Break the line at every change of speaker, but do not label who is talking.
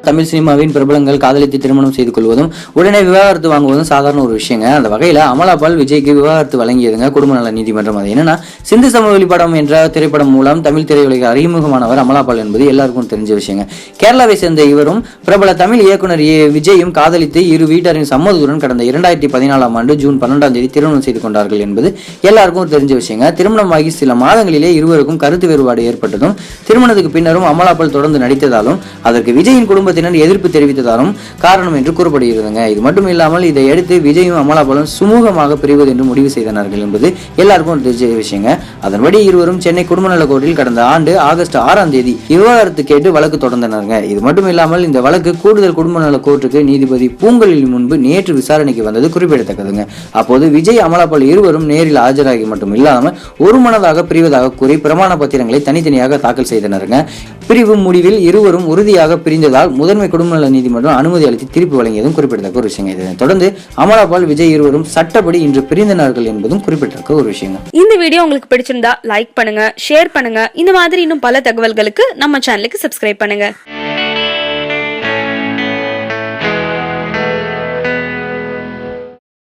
தமிழ் சினிமாவின் பிரபலங்கள் காதலித்து திருமணம் செய்து கொள்வதும் உடனே விவாகரத்து வாங்குவதும் சாதாரண ஒரு விஷயங்க. அந்த வகையில அமலாபால் விஜய்க்கு விவாகரத்து வழங்கியதுங்க குடும்ப நல நீதிமன்றம். அது என்னன்னா, சிந்து சமவெளி படம் என்ற திரைப்படம் மூலம் தமிழ் திரையுலக அறிமுகமானவர் அமலாபால் என்பது எல்லாருக்கும் தெரிஞ்ச விஷயங்க. கேரளாவை சேர்ந்த இவரும் பிரபல தமிழ் இயக்குனர் விஜயும் காதலித்து இரு வீட்டாரின் சம்மதத்துடன் கடந்த 2014 ஆண்டு ஜூன் 12 திருமணம் செய்து கொண்டார்கள் என்பது எல்லாருக்கும் தெரிஞ்ச விஷயங்க. திருமணமாகி சில மாதங்களிலே இருவருக்கும் கருத்து வேறுபாடு ஏற்பட்டதும் திருமணத்துக்கு பின்னரும் அமலாபால் தொடர்ந்து நடித்ததாலும் அதற்கு விஜயின் குடும்பத்தினர் எதிர்ப்பு தெரிவித்ததாலும் காரணம் என்று கூறப்படுகிறதுங்க. இது மட்டும் இல்லாமல் இதை அடுத்து விஜயும் அமலாபாலும் சுமூகமாக பிரிவது என்று முடிவு செய்தனார்கள் என்பது எல்லாருக்கும் தெரிஞ்ச விஷயங்க. அதன்படி இருவரும் சென்னை குடும்ப நல கோர்ட்டில் கடந்த ஆண்டு ஆகஸ்ட் 6 விவாகரத்து கேட்டு வழக்கு தொடர்ந்தனருங்க. இது மட்டும் இல்லாமல் இந்த வழக்கு கூடுதல் குடும்ப நல கோர்ட்டுக்கு நீதிபதி பூங்கொழில் முன்பு நேற்று விசாரணைக்கு வந்தது குறிப்பிடத்தக்கதுங்க. அப்போது விஜய் அமலாபால் இருவரும் நேரில் ஆஜராகி மட்டும் இல்லாமல் ஒரு மனதாக பிரிவதாக கூறி பிரமாண பத்திரங்களை தனித்தனியாக தாக்கல் செய்தனருங்க. பிரிவு முடிவில் இருவரும் உறுதியாக பிரிந்ததால் முதன்மை குடும்ப நல நீதிமன்றம் அனுமதி அளித்து தீர்ப்பு வழங்கியதும் குறிப்பிடத்தக்க ஒரு விஷயம். இதனை தொடர்ந்து அமலாபால் விஜய் இருவரும் சட்டப்படி இன்று பிரிந்தனார்கள் என்பதும் குறிப்பிடத்தக்க ஒரு விஷயம்.
இந்த வீடியோ உங்களுக்கு பிடிச்சிருந்தா லைக் பண்ணுங்க, ஷேர் பண்ணுங்க. இந்த மாதிரி இன்னும் பல தகவல்களுக்கு நம்ம சேனலுக்கு சப்ஸ்கிரைப் பண்ணுங்க.